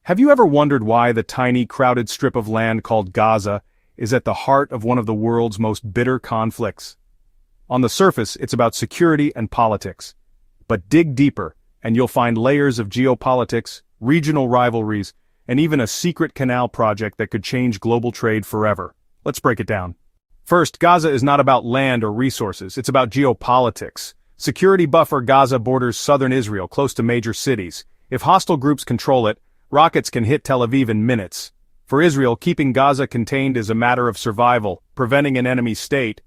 Have you ever wondered why the tiny, crowded strip of land called Gaza is at the heart of one of the world's most bitter conflicts? On the surface, it's about security and politics. But dig deeper, and you'll find layers of geopolitics, regional rivalries, and even a secret canal project that could change global trade forever. Let's break it down. First, Gaza is not about land or resources, it's about geopolitics. Security buffer Gaza borders southern Israel, close to major cities. If hostile groups control it, rockets can hit Tel Aviv in minutes. For Israel, keeping Gaza contained is a matter of survival, preventing an enemy state.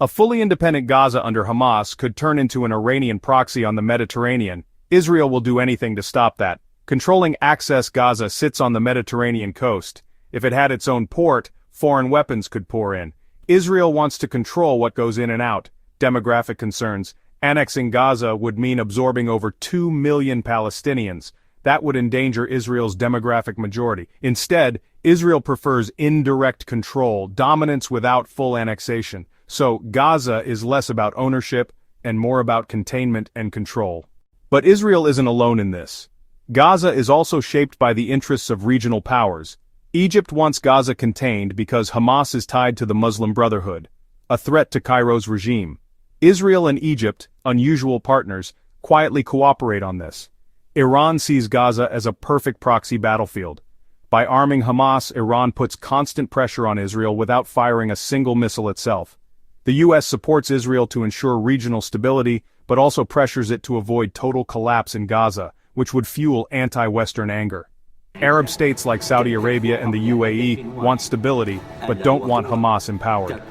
A fully independent Gaza under Hamas could turn into an Iranian proxy on the Mediterranean. Israel will do anything to stop that. Controlling access Gaza sits on the Mediterranean coast. If it had its own port, foreign weapons could pour in. Israel wants to control what goes in and out. Demographic concerns. Annexing Gaza would mean absorbing over 2 million Palestinians. That would endanger Israel's demographic majority. Instead, Israel prefers indirect control, dominance without full annexation. So Gaza is less about ownership and more about containment and control. But Israel isn't alone in this. Gaza is also shaped by the interests of regional powers. Egypt wants Gaza contained because Hamas is tied to the Muslim Brotherhood, a threat to Cairo's regime. Israel and Egypt, unusual partners, quietly cooperate on this. Iran sees Gaza as a perfect proxy battlefield. By arming Hamas, Iran puts constant pressure on Israel without firing a single missile itself. The U.S. supports Israel to ensure regional stability, but also pressures it to avoid total collapse in Gaza, which would fuel anti-Western anger. Arab states like Saudi Arabia and the UAE want stability, but don't want Hamas empowered.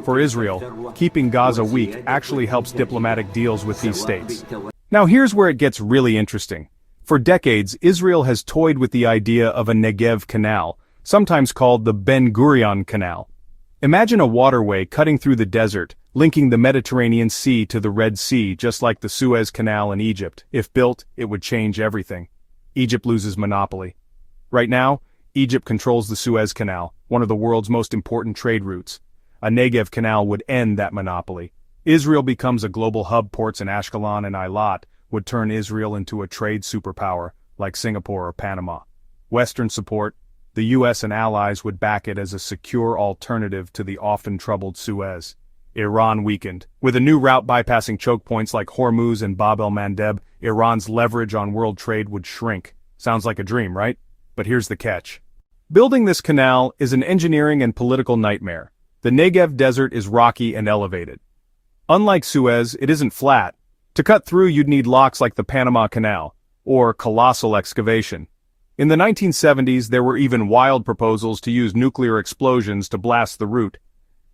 For Israel, keeping Gaza weak actually helps diplomatic deals with these states. Now here's where it gets really interesting. For decades, Israel has toyed with the idea of a Negev canal, sometimes called the Ben Gurion Canal. Imagine a waterway cutting through the desert, linking the Mediterranean Sea to the Red Sea, just like the Suez Canal in Egypt. If built, it would change everything. Egypt loses monopoly. Right now, Egypt controls the Suez Canal, one of the world's most important trade routes. A Negev canal would end that monopoly. Israel becomes a global hub. Ports in Ashkelon and Eilat would turn Israel into a trade superpower, like Singapore or Panama. Western support, the U.S. and allies would back it as a secure alternative to the often troubled Suez. Iran weakened. With a new route bypassing choke points like Hormuz and Bab el-Mandeb, Iran's leverage on world trade would shrink. Sounds like a dream, right? But here's the catch. Building this canal is an engineering and political nightmare. The Negev desert is rocky and elevated. Unlike Suez, it isn't flat. To cut through, you'd need locks like the Panama Canal, or colossal excavation. In the 1970s, there were even wild proposals to use nuclear explosions to blast the route.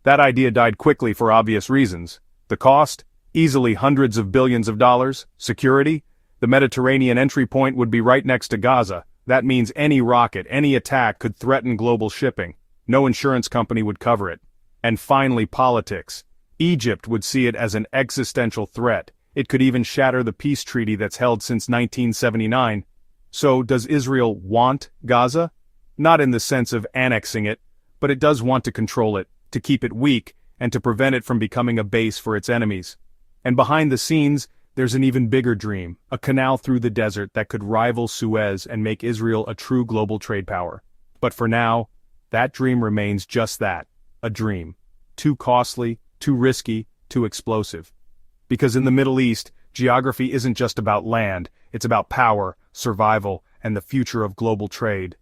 That idea died quickly for obvious reasons. The cost? Easily hundreds of billions of dollars. Security? The Mediterranean entry point would be right next to Gaza. That means any rocket, any attack could threaten global shipping. No insurance company would cover it. And finally, politics. Egypt would see it as an existential threat. It could even shatter the peace treaty that's held since 1979. So, does Israel want Gaza? Not in the sense of annexing it, but it does want to control it, to keep it weak, and to prevent it from becoming a base for its enemies. And behind the scenes, there's an even bigger dream, a canal through the desert that could rival Suez and make Israel a true global trade power. But for now, that dream remains just that, a dream. Too costly, too risky, too explosive. Because in the Middle East, geography isn't just about land, it's about power, survival, and the future of global trade.